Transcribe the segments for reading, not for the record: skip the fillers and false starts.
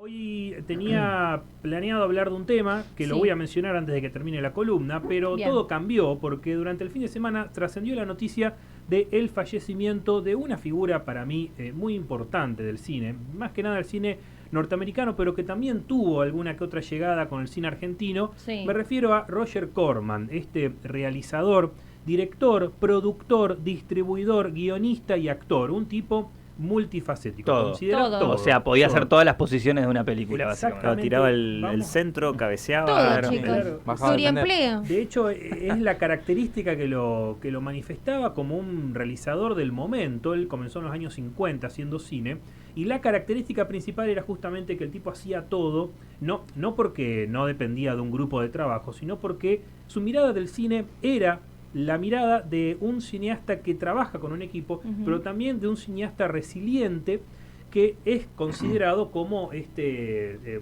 Hoy tenía planeado hablar de un tema que lo Sí. voy a mencionar antes de que termine la columna, pero Bien. todo cambió porque durante el fin de semana trascendió la noticia del fallecimiento de una figura para mí muy importante del cine, más que nada del cine norteamericano, pero que también tuvo alguna que otra llegada con el cine argentino. Sí. Me refiero a Roger Corman, este realizador, director, productor, distribuidor, guionista y actor, un tipo multifacético. Todo. Considera Todo. O sea, podía todo. hacer todas las posiciones de una película, Exactamente. básicamente. Tiraba el Vamos. centro, cabeceaba. Todo, Claro, chicos. claro. Bajaba de defender. Pluriempleo. De hecho, es la característica que lo manifestaba como un realizador del momento. Él comenzó en los años 50 haciendo cine. Y la característica principal era justamente que el tipo hacía todo, no porque no dependía de un grupo de trabajo, sino porque su mirada del cine era la mirada de un cineasta que trabaja con un equipo, Ujú. pero también de un cineasta resiliente que es considerado como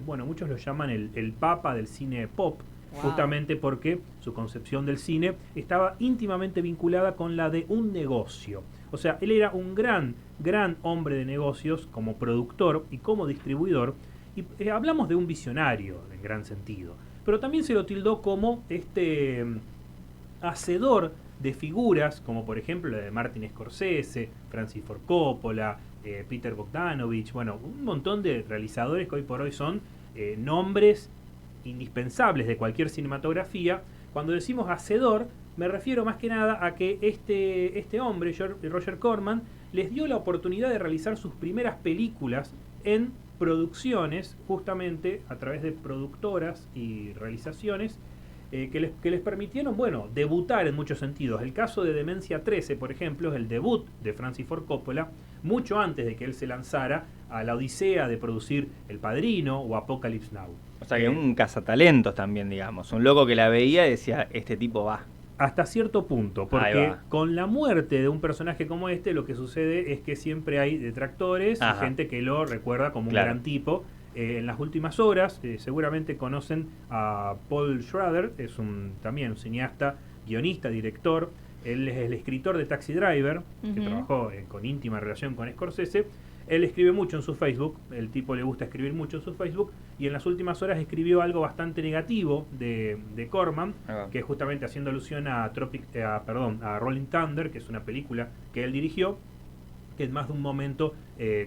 bueno, muchos lo llaman el papa del cine pop, Wow. justamente porque su concepción del cine estaba íntimamente vinculada con la de un negocio. O sea, él era un gran hombre de negocios como productor y como distribuidor, y hablamos de un visionario en gran sentido, pero también se lo tildó como hacedor de figuras, como por ejemplo la de Martin Scorsese, Francis Ford Coppola, Peter Bogdanovich, bueno, un montón de realizadores que hoy por hoy son nombres indispensables de cualquier cinematografía. Cuando decimos hacedor, me refiero más que nada a que este hombre, Roger Corman, les dio la oportunidad de realizar sus primeras películas en producciones, justamente a través de productoras y realizaciones que les permitieron, bueno, debutar en muchos sentidos. El caso de Demencia 13, por ejemplo, es el debut de Francis Ford Coppola, mucho antes de que él se lanzara a la odisea de producir El Padrino o Apocalypse Now. O sea, que un cazatalentos también, digamos. Un loco que la veía y decía, este tipo va. Hasta cierto punto, Ahí porque va. con la muerte de un personaje como este, lo que sucede es que siempre hay detractores Ajá. y gente que lo recuerda como Claro. un gran tipo. En las últimas horas, seguramente conocen a Paul Schrader, es también un cineasta, guionista, director. Él es el escritor de Taxi Driver, que Ujú. trabajó con íntima relación con Scorsese. Él escribe mucho en su Facebook, el tipo le gusta escribir mucho en su Facebook, y en las últimas horas escribió algo bastante negativo de Corman, Ahí va. que es justamente haciendo alusión a a Rolling Thunder, que es una película que él dirigió, que en más de un momento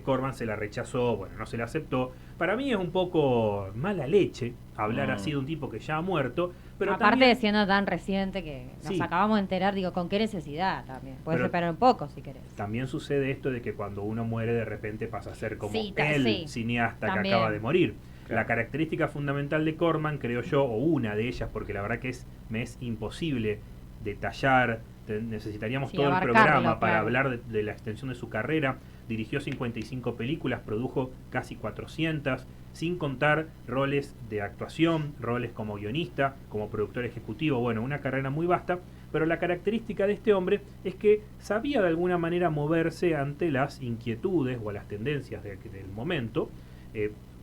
Corman se la rechazó, bueno, no se la aceptó. Para mí es un poco mala leche hablar así de un tipo que ya ha muerto, pero Aparte también, de siendo tan reciente que nos Sí. acabamos de enterar, digo, ¿con qué necesidad también? Puedes Pero- esperar un poco si querés. también sucede esto de que cuando uno muere de repente pasa a ser como Sí, el sí, cineasta también. que acaba de morir. Claro. La característica fundamental de Corman, creo yo, o una de ellas, porque la verdad que me es imposible detallar, necesitaríamos Sí, todo el abarcarlo, programa para claro. hablar de la extensión de su carrera. Dirigió 55 películas, produjo casi 400, sin contar roles de actuación, roles como guionista, como productor ejecutivo, bueno, una carrera muy vasta, pero la característica de este hombre es que sabía de alguna manera moverse ante las inquietudes o las tendencias del momento,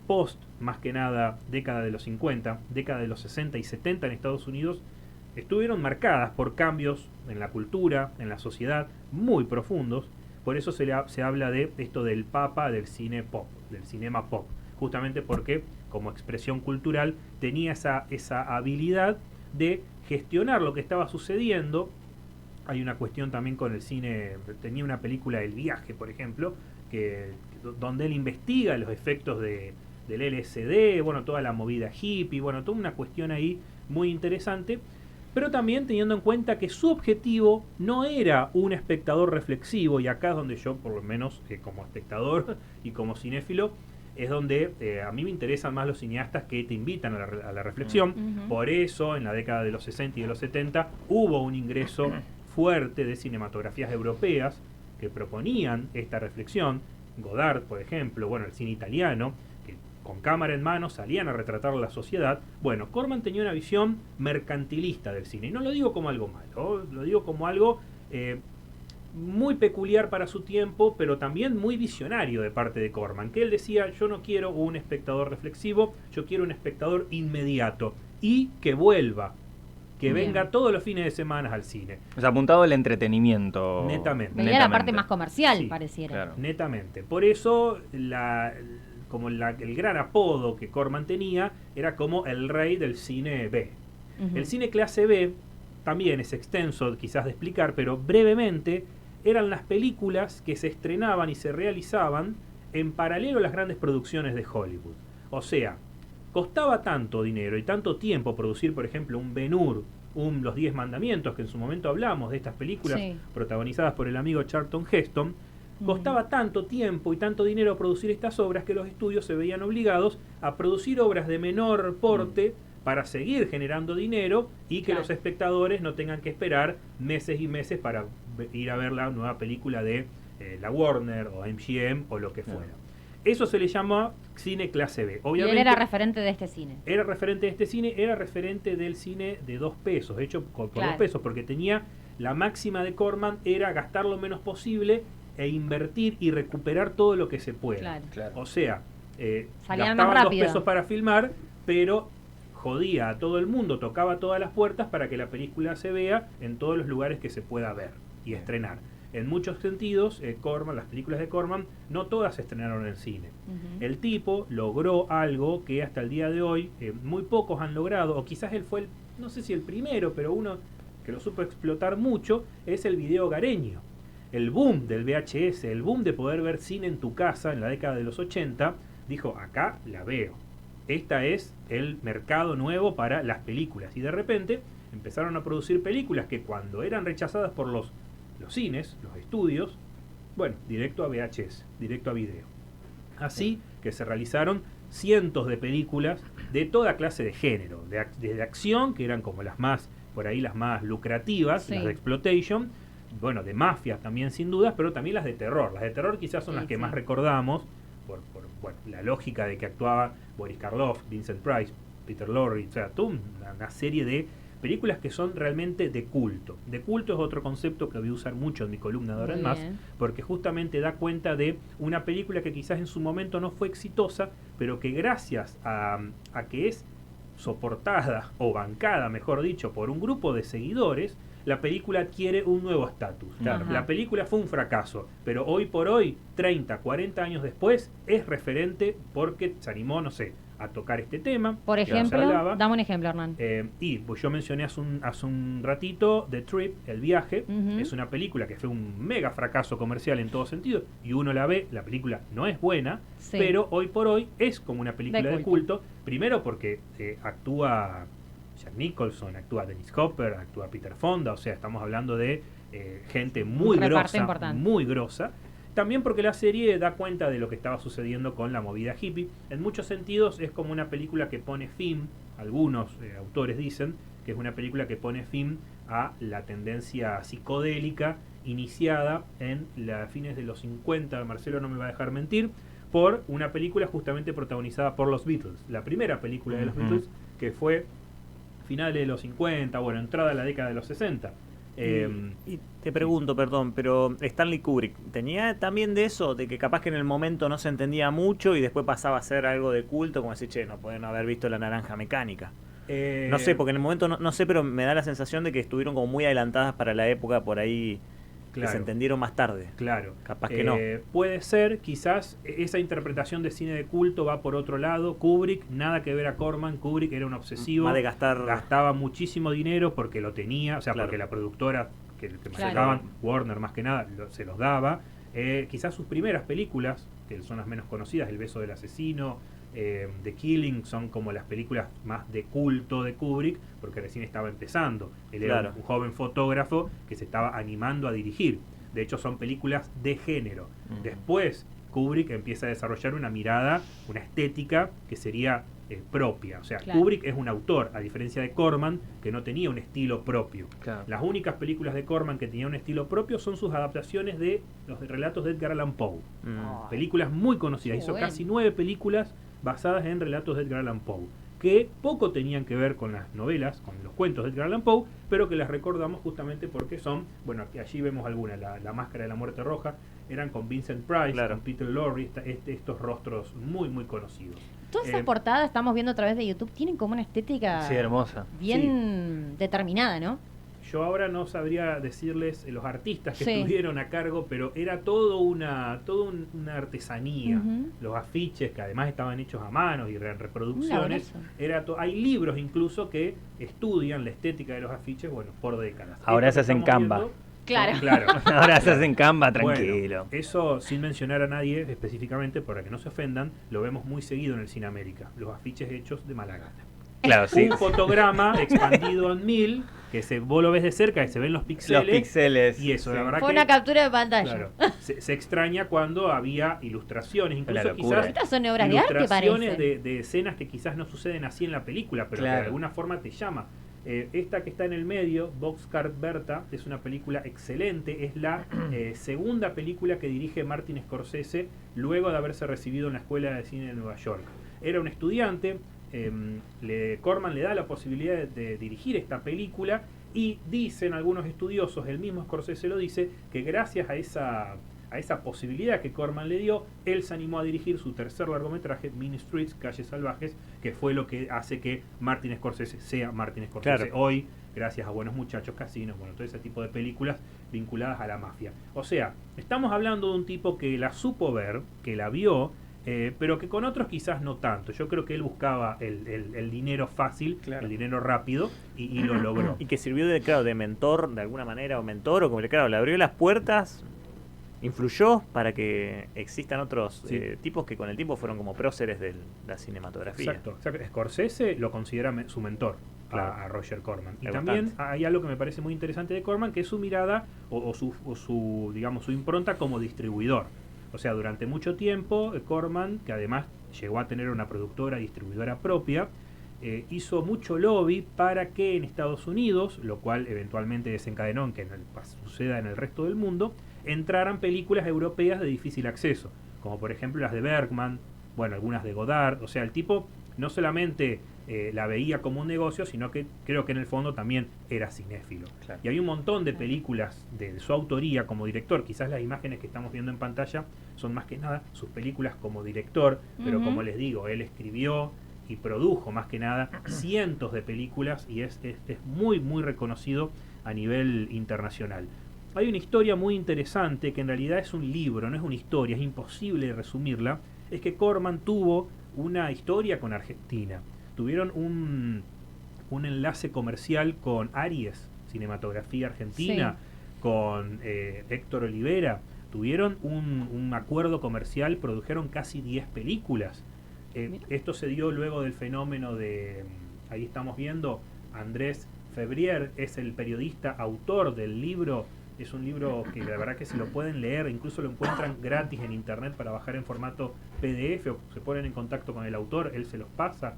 post, más que nada, década de los 50, década de los 60 y 70 en Estados Unidos, estuvieron marcadas por cambios en la cultura, en la sociedad, muy profundos. Por eso se habla de esto del papa del cine pop, del cinema pop, justamente porque como expresión cultural tenía esa habilidad de gestionar lo que estaba sucediendo. Hay una cuestión también con el cine, tenía una película El Viaje, por ejemplo, donde él investiga los efectos del LSD, bueno, toda la movida hippie, bueno, toda una cuestión ahí muy interesante, pero también teniendo en cuenta que su objetivo no era un espectador reflexivo, y acá es donde yo, por lo menos como espectador y como cinéfilo, es donde a mí me interesan más los cineastas que te invitan a la reflexión. Ujú. Por eso, en la década de los 60 y de los 70, hubo un ingreso fuerte de cinematografías europeas que proponían esta reflexión. Godard, por ejemplo, bueno, el cine italiano, que con cámara en mano salían a retratar la sociedad. Bueno, Corman tenía una visión mercantilista del cine. Y no lo digo como algo malo, lo digo como algo muy peculiar para su tiempo, pero también muy visionario de parte de Corman, que él decía, yo no quiero un espectador reflexivo, yo quiero un espectador inmediato y que vuelva, que Bien. venga todos los fines de semana al cine. O sea, apuntado al Netamente. Veía la parte más comercial, Sí, pareciera. claro. Netamente. Por eso como el gran apodo que Corman tenía, era como el rey del cine B. El cine clase B también es extenso quizás de explicar, pero brevemente eran las películas que se estrenaban y se realizaban en paralelo a las grandes producciones de Hollywood. O sea, costaba tanto dinero y tanto tiempo producir, por ejemplo, un Ben-Hur, Los 10 Mandamientos, que en su momento hablamos de estas películas protagonizadas por el amigo Charlton Heston. Costaba tanto tiempo y tanto dinero producir estas obras que los estudios se veían obligados a producir obras de menor porte para seguir generando dinero y que los espectadores no tengan que esperar meses y meses para ir a ver la nueva película de la Warner o MGM o lo que fuera. Eso se le llama cine clase B. Obviamente, y él era referente de este cine. Era referente de este cine, era referente del cine de 2 pesos, hecho por 2 pesos, porque tenía la máxima de Corman, era gastar lo menos posible e invertir y recuperar todo lo que se pueda. O sea, gastaban 2 pesos para filmar, pero jodía a todo el mundo, tocaba todas las puertas para que la película se vea en todos los lugares que se pueda ver y estrenar. En muchos sentidos, Corman, las películas de Corman, no todas se estrenaron en cine. El tipo logró algo que hasta el día de hoy muy pocos han logrado, o quizás él fue, no sé si el primero, pero uno que lo supo explotar mucho, es el video hogareño. El boom del VHS, el boom de poder ver cine en tu casa en la década de los 80, dijo, acá la veo. Esta es el mercado nuevo para las películas. Y de repente empezaron a producir películas que cuando eran rechazadas por los cines, los estudios, bueno, directo a VHS, directo a video. Así que se realizaron cientos de películas de toda clase de género, desde acción, que eran como las más, por ahí las más lucrativas, las de exploitation, bueno, de mafias también sin dudas, pero también las de terror. Las de terror quizás son las que más recordamos, por bueno, la lógica de que actuaba Boris Karloff, Vincent Price, Peter Lorre, o sea, toda una serie de películas que son realmente de culto. De culto es otro concepto que voy a usar mucho en mi columna de ahora en más, porque justamente da cuenta de una película que quizás en su momento no fue exitosa, pero que gracias a que es soportada o bancada, mejor dicho, por un grupo de seguidores, la película adquiere un nuevo estatus. La película fue un fracaso, pero hoy por hoy, 30, 40 años después, es referente porque se animó, no sé, a tocar este tema. Por ejemplo, dame un ejemplo, Hernán. Y pues yo mencioné hace un ratito The Trip, El Viaje. Es una película que fue un mega fracaso comercial en todo sentido, y uno la ve, la película no es buena, pero hoy por hoy es como una película de culto. Primero porque actúa Jack Nicholson, actúa Dennis Hopper, actúa Peter Fonda, o sea, estamos hablando de gente muy grosa. También porque la serie da cuenta de lo que estaba sucediendo con la movida hippie. En muchos sentidos es como una película que pone fin, algunos autores dicen que es una película que pone fin a la tendencia psicodélica iniciada en fines de los 50, Marcelo no me va a dejar mentir, por una película justamente protagonizada por los Beatles. La primera película de los Beatles, que fue finales de los 50, bueno, entrada a la década de los 60. Y te pregunto, perdón, pero Stanley Kubrick, ¿tenía también de eso? De que capaz que en el momento no se entendía mucho y después pasaba a ser algo de culto, como decir, che, no pueden haber visto La Naranja Mecánica. No sé, porque en el momento no sé, pero me da la sensación de que estuvieron como muy adelantadas para la época por ahí. Que se entendieron más tarde. Claro. Capaz que no. Puede ser, quizás esa interpretación de cine de culto va por otro lado. Kubrick, nada que ver a Corman. Kubrick era un obsesivo. Más de gastar. Gastaba muchísimo dinero porque lo tenía, o sea, porque la productora que manejaban, Warner más que nada, se los daba. Quizás sus primeras películas, que son las menos conocidas, El beso del asesino, The Killing, son como las películas más de culto de Kubrick, porque recién estaba empezando. Él era un joven fotógrafo que se estaba animando a dirigir. De hecho, son películas de género. Después, Kubrick empieza a desarrollar una mirada, una estética que sería propia. O sea, Kubrick es un autor, a diferencia de Corman, que no tenía un estilo propio. Las únicas películas de Corman que tenían un estilo propio son sus adaptaciones de los relatos de Edgar Allan Poe. Películas muy conocidas. Hizo casi 9 películas basadas en relatos de Edgar Allan Poe, que poco tenían que ver con las novelas, con los cuentos de Edgar Allan Poe, pero que las recordamos justamente porque son, bueno, aquí allí vemos algunas, la Máscara de la Muerte Roja, eran con Vincent Price, con Peter Lorre, estos rostros muy, muy conocidos. Todas esas portadas, estamos viendo a través de YouTube, tienen como una estética hermosa, bien determinada, ¿no? yo ahora no sabría decirles los artistas que Sí. estuvieron a cargo, pero era toda una artesanía. Ujú. Los afiches, que además estaban hechos a mano y reproducciones. Un Hay libros incluso que estudian la estética de los afiches, bueno, por décadas. Ahora Esto se que hace en estamos Canva. viendo, Claro. claro. Ahora se hacen Canva, tranquilo. Bueno, eso sin mencionar a nadie específicamente, para que no se ofendan, lo vemos muy seguido en el Cine América. Los afiches hechos de mala gana. Claro, sí. Un fotograma expandido en 1000, que vos lo ves de cerca y se ven los Los píxeles. píxeles. Y eso, sí. la verdad Fue que... una captura de pantalla. Claro, se extraña cuando había ilustraciones, Una incluso locura. quizás Estas son obras de arte, ilustraciones parece. de escenas que quizás no suceden así en la película, pero que Claro. de alguna forma te llama. Esta que está en el medio, Boxcar Berta, es una película excelente, es la segunda película que dirige Martin Scorsese luego de haberse recibido en la Escuela de Cine de Nueva York. Era un estudiante, Corman le da la posibilidad de dirigir esta película y dicen algunos estudiosos, el mismo Scorsese lo dice, que gracias a esa posibilidad que Corman le dio, él se animó a dirigir su tercer largometraje, Mean Streets, Calles Salvajes, que fue lo que hace que Martin Scorsese sea Martin Scorsese Claro. hoy, gracias a Buenos Muchachos, Casinos, bueno, todo ese tipo de películas vinculadas a la mafia. O sea, estamos hablando de un tipo que la supo ver, que la vio, pero que con otros quizás no tanto. Yo creo que él buscaba el dinero fácil, Claro. el dinero rápido, y lo logró. Y que sirvió de mentor de alguna manera, o mentor, o como claro, le abrió las puertas, influyó para que existan otros Sí. tipos que con el tiempo fueron como próceres de la cinematografía. Exacto. Scorsese lo considera su mentor, Claro. a Roger Corman. Y Es también bastante. hay algo que me parece muy interesante de Corman, que es su mirada o su, digamos, su impronta como distribuidor. O sea, durante mucho tiempo, Corman, que además llegó a tener una productora distribuidora propia, hizo mucho lobby para que en Estados Unidos, lo cual eventualmente desencadenó en que suceda en el resto del mundo, entraran películas europeas de difícil acceso, como por ejemplo las de Bergman, bueno, algunas de Godard. O sea, el tipo no solamente la veía como un negocio, sino que creo que en el fondo también era cinéfilo. Claro. Y hay un montón de películas de su autoría como director. Quizás las imágenes que estamos viendo en pantalla son más que nada sus películas como director, pero Ujú. como les digo, él escribió y produjo más que nada cientos de películas y es muy muy reconocido a nivel internacional. Hay una historia muy interesante que en realidad es un libro, no es una historia, es imposible resumirla. Es que Corman tuvo una historia con Argentina. Tuvieron un enlace comercial con Aries, Cinematografía Argentina, con Héctor Olivera. Tuvieron un acuerdo comercial, produjeron casi 10 películas. Esto se dio luego del fenómeno de, ahí estamos viendo, Andrés Febrier es el periodista autor del libro. Es un libro que la verdad que si lo pueden leer, incluso lo encuentran gratis en internet para bajar en formato PDF, o se ponen en contacto con el autor, él se los pasa.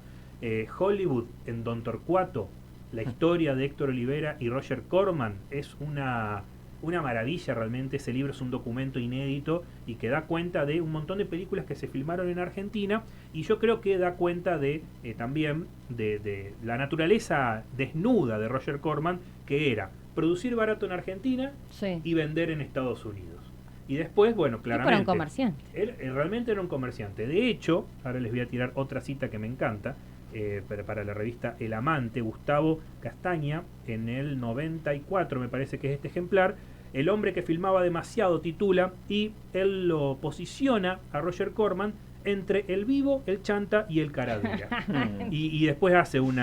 Hollywood en Don Torcuato, la historia de Héctor Olivera y Roger Corman, es una maravilla realmente. Ese libro es un documento inédito y que da cuenta de un montón de películas que se filmaron en Argentina, y yo creo que da cuenta de también de la naturaleza desnuda de Roger Corman, que era producir barato en Argentina Sí. y vender en Estados Unidos. Y después, bueno, claramente... Era un comerciante. Él realmente era un comerciante. De hecho, ahora les voy a tirar otra cita que me encanta, para la revista El Amante, Gustavo Castaña, en el 94, me parece que es este ejemplar, El hombre que filmaba demasiado titula, y él lo posiciona a Roger Corman entre el vivo, el chanta y el caradura. y después hace un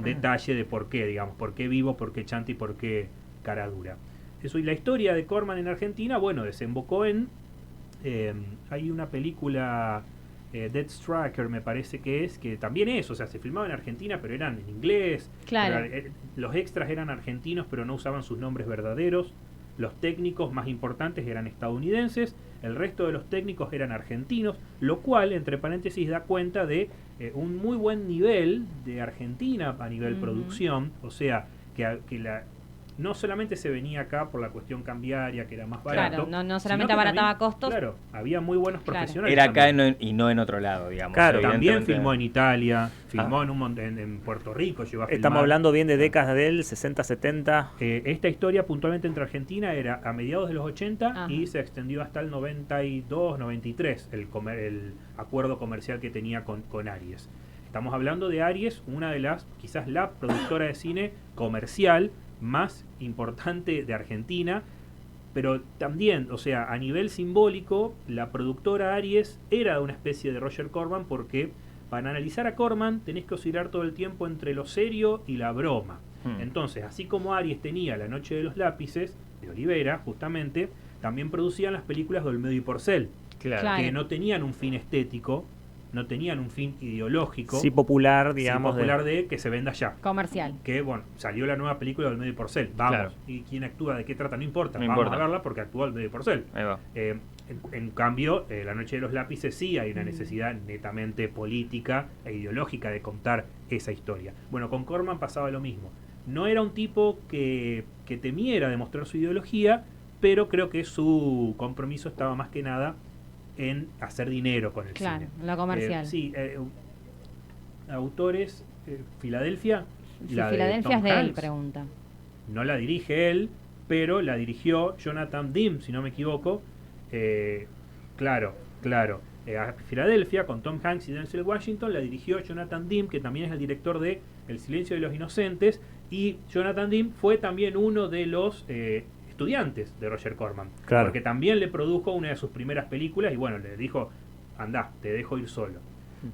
detalle de por qué, digamos, por qué vivo, por qué chanta y por qué caradura. Eso, y la historia de Corman en Argentina, bueno, desembocó en... hay una película, Dead Striker me parece que también es, o sea, se filmaba en Argentina, pero eran en inglés. Claro. Pero, los extras eran argentinos, pero no usaban sus nombres verdaderos. Los técnicos más importantes eran estadounidenses, el resto de los técnicos eran argentinos, lo cual, entre paréntesis, da cuenta de un muy buen nivel de Argentina a nivel producción. O sea, que no solamente se venía acá por la cuestión cambiaria, que era más barato. Claro, no sino solamente que abarataba también, costos. Claro, había muy buenos Claro. profesionales. Era acá también. y no en otro lado, digamos. Claro, También Evidentemente. filmó en Italia, filmó en Puerto Rico, llegó a filmar. Estamos hablando bien de décadas del 60, 70. Esta historia puntualmente entre Argentina era a mediados de los 80 Ajá. y se extendió hasta el 92, 93, el acuerdo comercial que tenía con Aries. Estamos hablando de Aries, una de las, quizás la productora de cine comercial más importante de Argentina, pero también, o sea, a nivel simbólico, la productora Aries era una especie de Roger Corman, porque para analizar a Corman tenés que oscilar todo el tiempo entre lo serio y la broma. Entonces, así como Aries tenía La Noche de los Lápices, de Olivera, justamente, también producían las películas de Olmedo y Porcel, Claro. que no tenían un fin estético, no tenían un fin ideológico. Sí, popular, Sí, digamos. popular de que se venda ya. Comercial. Que, bueno, salió la nueva película de Olmedo y Porcel. Vamos. Claro. ¿Y quién actúa? ¿De qué trata? No importa. No Vamos importa. a verla porque actúa Olmedo y Porcel. Ahí va. En cambio, La Noche de los Lápices sí hay una necesidad netamente política e ideológica de contar esa historia. Bueno, con Corman pasaba lo mismo. No era un tipo que temiera demostrar su ideología, pero creo que su compromiso estaba más que nada en hacer dinero con el Claro, cine. lo comercial. Autores, Filadelfia. Si la de Filadelfia Tom es de él, Hanks. pregunta. No la dirige él, pero la dirigió Jonathan Demme, si no me equivoco. Claro. A Filadelfia, con Tom Hanks y Denzel Washington, la dirigió Jonathan Demme, que también es el director de El Silencio de los Inocentes. Y Jonathan Demme fue también uno de los estudiantes de Roger Corman. Claro. Porque también le produjo una de sus primeras películas y bueno, le dijo, andá, te dejo ir solo.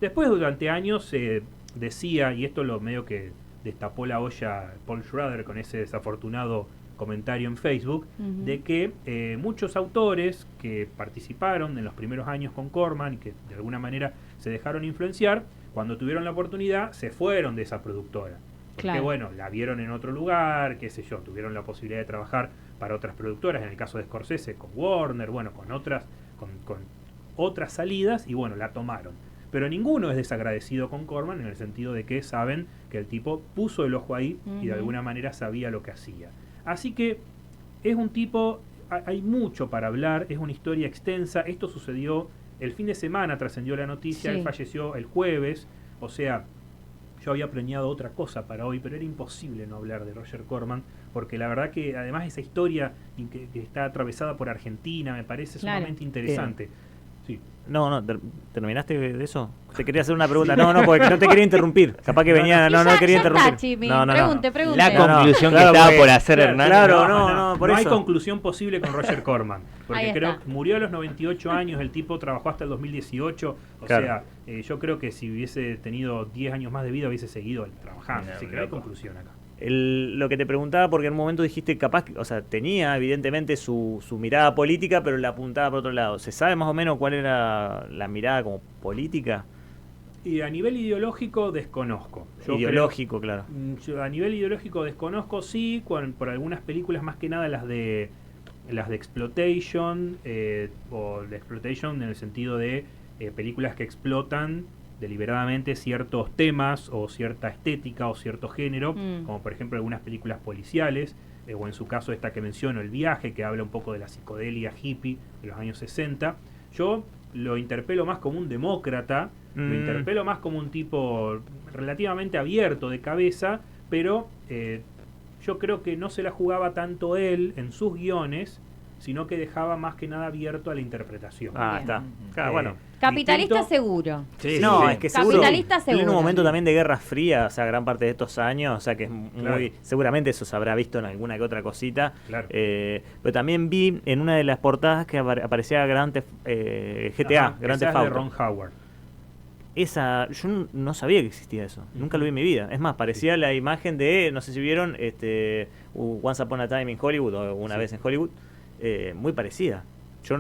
Después, durante años, se decía, y esto lo medio que destapó la olla Paul Schrader con ese desafortunado comentario en Facebook, de que muchos autores que participaron en los primeros años con Corman y que de alguna manera se dejaron influenciar, cuando tuvieron la oportunidad se fueron de esa productora. Porque Claro. bueno, la vieron en otro lugar, qué sé yo, tuvieron la posibilidad de trabajar para otras productoras, en el caso de Scorsese con Warner, bueno, con otras salidas, y bueno, la tomaron. Pero ninguno es desagradecido con Corman en el sentido de que saben que el tipo puso el ojo ahí y de alguna manera sabía lo que hacía. Así que es un tipo, hay mucho para hablar, es una historia extensa. Esto sucedió el fin de semana, trascendió la noticia, Sí. él falleció el jueves, o sea, yo había planeado otra cosa para hoy, pero era imposible no hablar de Roger Corman, porque la verdad que además esa historia que está atravesada por Argentina me parece sumamente interesante. Sí. No, ¿terminaste de eso? Te quería hacer una pregunta. No, porque no te quería interrumpir. Capaz que venía, no quería interrumpir. Chimi. No. Pregunte. La No, conclusión claro, que estaba porque- por hacer Hernán. Claro, No por hay eso. conclusión posible con Roger Corman, porque Ahí creo está. que murió a los 98 años, el tipo trabajó hasta el 2018, o Claro. sea, yo creo que si hubiese tenido 10 años más de vida hubiese seguido trabajando, Mira, así que no hay loco. conclusión acá. Lo que te preguntaba, porque en un momento dijiste capaz, o sea, tenía evidentemente su mirada política, pero la apuntaba por otro lado. ¿Se sabe más o menos cuál era la mirada como política? Y a nivel ideológico desconozco. Yo Ideológico, claro. yo a nivel ideológico desconozco, sí, por algunas películas, más que nada las de Exploitation, o de Exploitation en el sentido de películas que explotan deliberadamente ciertos temas o cierta estética o cierto género, como por ejemplo algunas películas policiales, o en su caso esta que menciono, El Viaje, que habla un poco de la psicodelia hippie de los años 60. Yo lo interpelo más como un demócrata, lo interpelo más como un tipo relativamente abierto de cabeza, pero yo creo que no se la jugaba tanto él en sus guiones, sino que dejaba más que nada abierto a la interpretación. Ah, Bien. está. Claro, bueno. Capitalista distinto- seguro. Sí, no, sí. es que seguro. Capitalista En un seguro. momento también de Guerra Fría, o sea, gran parte de estos años, o sea, que es muy. Claro. Seguramente eso se habrá visto en alguna que otra cosita. Claro. Pero también vi en una de las portadas que aparecía Grand Theft, GTA, Ajá, Grand esa Theft es de Auto. Ron Howard. Yo no sabía que existía eso. Nunca lo vi en mi vida. Es más, parecía la imagen de, no sé si vieron, Once Upon a Time in Hollywood o Una Sí. vez en Hollywood. Muy parecida. Yo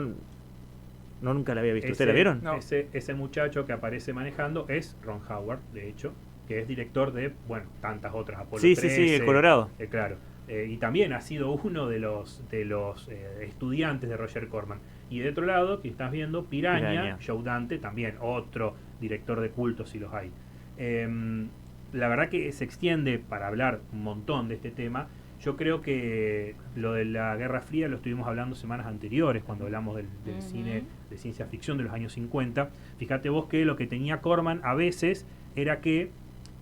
nunca la había visto. ¿Ustedes la vieron? No. Ese muchacho que aparece manejando es Ron Howard, de hecho, que es director de, bueno, tantas otras, Apolo Sí, 13, el Colorado. claro. Y también ha sido uno de los estudiantes de Roger Corman. Y de otro lado, que estás viendo, Piranha. Joe Dante, también otro director de culto, si los hay. La verdad que se extiende para hablar un montón de este tema. Yo creo que lo de la Guerra Fría lo estuvimos hablando semanas anteriores, cuando hablamos del cine de ciencia ficción de los años 50. Fíjate vos que lo que tenía Corman a veces era que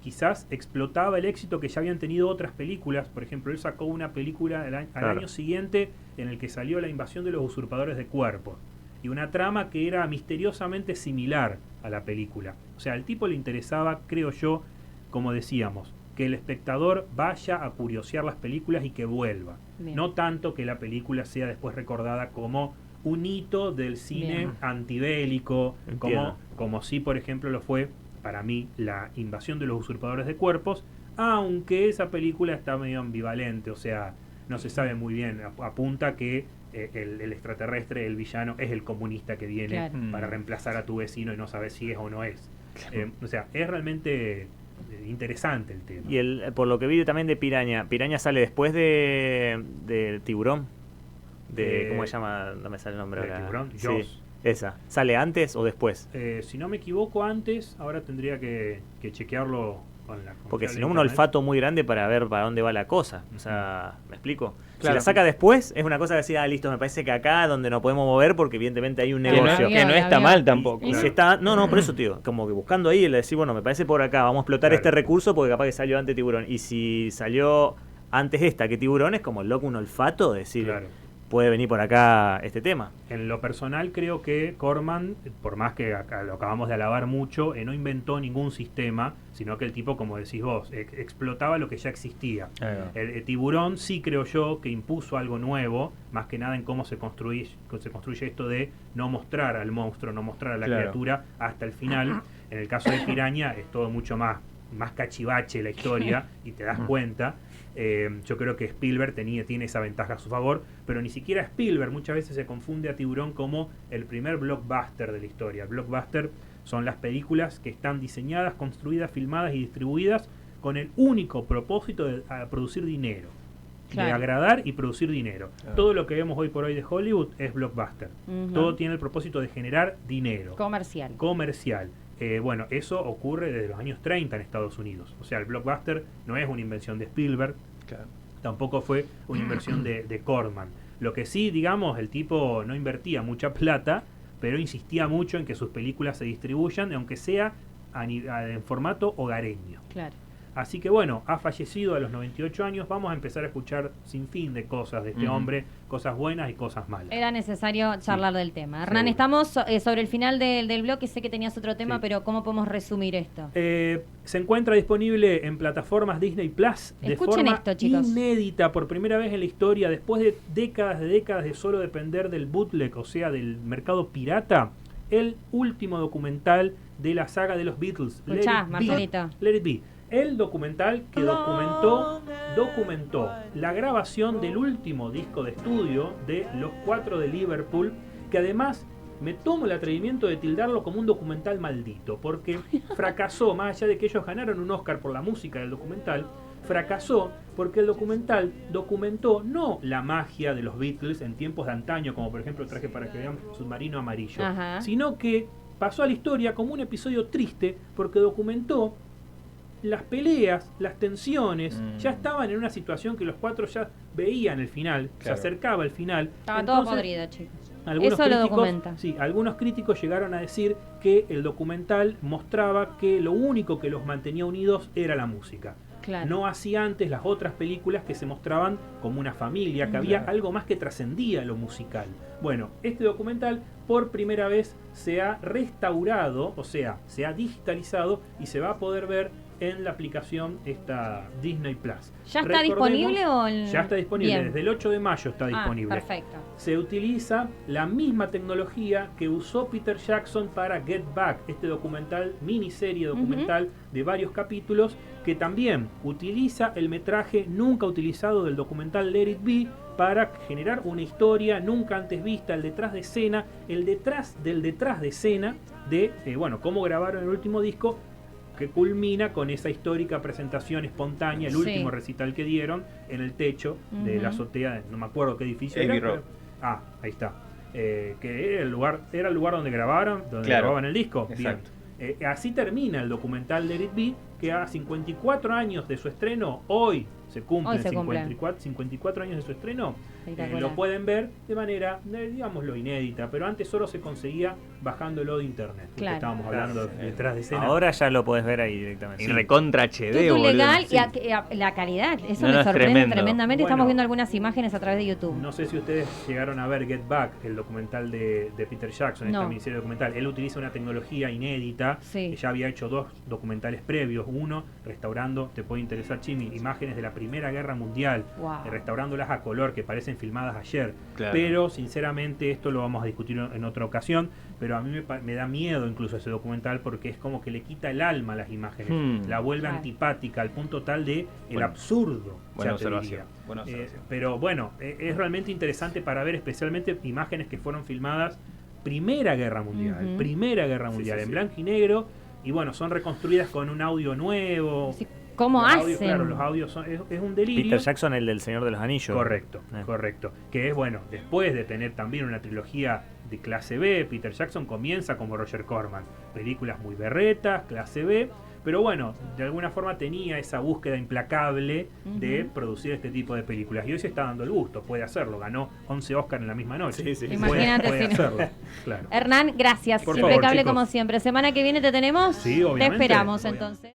quizás explotaba el éxito que ya habían tenido otras películas. Por ejemplo, él sacó una película al año siguiente en el que salió La invasión de los usurpadores de cuerpos, y una trama que era misteriosamente similar a la película. O sea, al tipo le interesaba, creo yo, como decíamos, que el espectador vaya a curiosear las películas y que vuelva. Bien. No tanto que la película sea después recordada como un hito del cine Bien. antibélico, como sí, por ejemplo, lo fue para mí la invasión de los usurpadores de cuerpos, aunque esa película está medio ambivalente, o sea, no se sabe muy bien, apunta que el extraterrestre, el villano, es el comunista que viene para reemplazar a tu vecino y no sabes si es o no es. O sea, es realmente interesante el tema. Y por lo que vi también de Piraña sale después de Tiburón. ¿Cómo se llama? No me sale el nombre ahora. Tiburón, Sí, Jaws. esa. ¿Sale antes o después? Si no me equivoco, antes, ahora tendría que chequearlo con la... Porque si no, un olfato muy grande para ver para dónde va la cosa. O sea, ¿me explico? Claro. Si la saca después, es una cosa que decía, listo, me parece que acá donde nos podemos mover, porque evidentemente hay un Que negocio. no está mal tampoco. Y si está, no, por eso, tío, como que buscando ahí, le decir, bueno, me parece por acá, vamos a explotar este recurso porque capaz que salió antes Tiburón. Y si salió antes esta que Tiburón, es como loco un olfato, de decir, puede venir por acá este tema. En lo personal creo que Corman, por más que acá lo acabamos de alabar mucho, no inventó ningún sistema, sino que el tipo, como decís vos, explotaba lo que ya existía. El Tiburón sí creo yo que impuso algo nuevo, más que nada en cómo se construye esto de no mostrar al monstruo, no mostrar a la criatura hasta el final. En el caso de Piraña es todo mucho más cachivache la historia y te das cuenta. Yo creo que Spielberg tiene esa ventaja a su favor, pero ni siquiera Spielberg. Muchas veces se confunde a Tiburón como el primer blockbuster de la historia. El blockbuster son las películas que están diseñadas, construidas, filmadas y distribuidas con el único propósito de producir dinero, de agradar y producir dinero. Todo lo que vemos hoy por hoy de Hollywood es blockbuster. Todo tiene el propósito de generar dinero. Comercial. Bueno, eso ocurre desde los años 30 en Estados Unidos. O sea, el blockbuster no es una invención de Spielberg, tampoco fue una inversión de Corman. Lo que sí, digamos, el tipo no invertía mucha plata, pero insistía mucho en que sus películas se distribuyan, aunque sea en formato hogareño. Claro. Así que bueno, ha fallecido a los 98 años. Vamos a empezar a escuchar sin fin de cosas de este hombre, cosas buenas y cosas malas. Era necesario charlar del tema. Hernán, estamos sobre el final del bloque. Sé que tenías otro tema, pero ¿cómo podemos resumir esto? Se encuentra disponible en plataformas Disney Plus de forma inédita, por primera vez en la historia, después de décadas de solo depender del bootleg, o sea, del mercado pirata. El último documental de la saga de los Beatles. Escuchá, Marcelito. Let It Be. El documental que documentó la grabación del último disco de estudio de Los Cuatro de Liverpool, que además me tomo el atrevimiento de tildarlo como un documental maldito, porque fracasó, más allá de que ellos ganaron un Oscar por la música del documental, fracasó porque el documental documentó no la magia de los Beatles en tiempos de antaño, como por ejemplo traje para que vean Submarino Amarillo, sino que pasó a la historia como un episodio triste porque documentó las peleas, las tensiones. Ya estaban en una situación que los cuatro ya veían el final, se acercaba el final. Estaba todo podrido, chicos. Eso lo documenta. Sí, algunos críticos llegaron a decir que el documental mostraba que lo único que los mantenía unidos era la música. No hacía antes las otras películas que se mostraban como una familia, que había algo más que trascendía lo musical. Bueno, este documental por primera vez se ha restaurado, o sea, se ha digitalizado y se va a poder ver en la aplicación Disney Plus. ¿Ya está disponible o...? Ya está disponible, desde el 8 de mayo está disponible. Perfecto. Se utiliza la misma tecnología que usó Peter Jackson para Get Back, este documental, miniserie documental de varios capítulos, que también utiliza el metraje nunca utilizado del documental Let It Be para generar una historia nunca antes vista, el detrás de escena, el detrás de escena de, cómo grabaron el último disco, que culmina con esa histórica presentación espontánea, el último recital que dieron en el techo de la azotea, no me acuerdo qué edificio era. Pero, ahí está. Que era el lugar donde grabaron, grababan el disco. Exacto. Bien. Así termina el documental de Let It Be, que a 54 años de su estreno, hoy se cumplen 54 años de su estreno, lo pueden ver de manera, digámoslo, inédita, pero antes solo se conseguía bajándolo de internet. Estábamos hablando detrás de escena. Ahora ya lo podés ver ahí directamente. Y recontra HD, boludo. Legal y la calidad, eso me sorprende tremendamente. Estamos viendo algunas imágenes a través de YouTube. No sé si ustedes llegaron a ver Get Back, el documental de Peter Jackson, esta miniserie documental. Él utiliza una tecnología inédita, que ya había hecho 2 documentales previos, Uno, restaurando, te puede interesar, Chimi, imágenes de la Primera Guerra Mundial, Wow. restaurándolas a color, que parecen filmadas ayer. Claro. Pero, sinceramente, esto lo vamos a discutir en otra ocasión, pero a mí me da miedo incluso ese documental, porque es como que le quita el alma a las imágenes, la vuelve Claro. antipática, al punto tal de el Bueno, absurdo. buena ya te observación, diría. buena observación. Pero bueno, es realmente interesante para ver especialmente imágenes que fueron filmadas Primera Guerra Mundial, Ujú. Primera Guerra Sí, Mundial, sí, en sí. blanco y negro, y bueno, son reconstruidas con un audio nuevo. Sí, ¿cómo Los hacen? audios, claro, los audios es un delirio. Peter Jackson, el del Señor de los Anillos. Correcto, correcto. Que es bueno, después de tener también una trilogía de clase B, Peter Jackson comienza como Roger Corman. Películas muy berretas, clase B, pero bueno, de alguna forma tenía esa búsqueda implacable de Ujú. producir este tipo de películas. Y hoy se está dando el gusto, puede hacerlo. Ganó 11 Oscar en la misma noche. Sí, sí, sí. Imagínate Puede si no. hacerlo, claro. Hernán, gracias. Por favor, Impecable chicos. como siempre. Semana que viene te tenemos. Sí, Te obviamente. esperamos Obviamente. entonces.